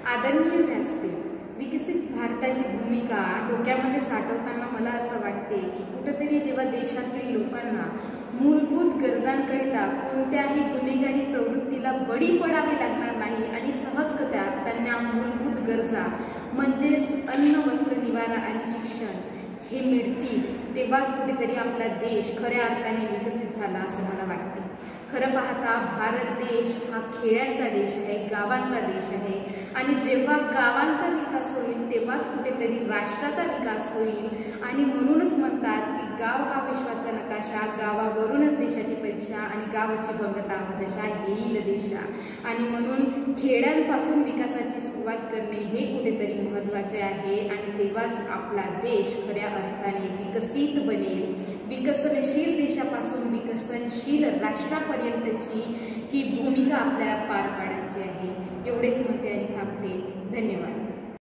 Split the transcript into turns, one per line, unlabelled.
आदरणीय व्यासपीठ, विकसित भारताची भूमिका डोक्यामध्ये साठवताना मला असं वाटते की कुठेतरी जेव्हा देशातील लोकांना मूलभूत गरजांकरिता कोणत्याही गुन्हेगारी प्रवृत्तीला बळी पडावे लागणार नाही आणि सहजगत्या त्यांना मूलभूत गरजा म्हणजेच अन्न, वस्त्र, निवारा आणि शिक्षण हे मिळतील, तेव्हाच कुठेतरी आपला देश खऱ्या अर्थाने विकसित झाला असं मला वाटते। खरं पाहता भारत देश हा खेड्यांचा देश आहे, गावांचा देश आहे आणि जेव्हा गावांचा विकास होईल तेव्हाच कुठेतरी राष्ट्राचा विकास होईल। आणि म्हणूनच म्हणतात की गाव हा विश्वाचा नकाशा, गावावरूनच देशाची परीक्षा आणि गावाची बंगता दशा येईल देशा। आणि म्हणून खेड्यांपासून विकासाची सुरुवात करणे हे कुठेतरी महत्त्वाचे आहे आणि तेव्हाच आपला देश खऱ्या अर्थाने विकसित बनेल। विकसनशील देशापासून विकसनशील राष्ट्रापर्यंतची ही भूमिका आपल्याला पार पाडायची आहे। एवढेच म्हणते आणि थांबते। धन्यवाद।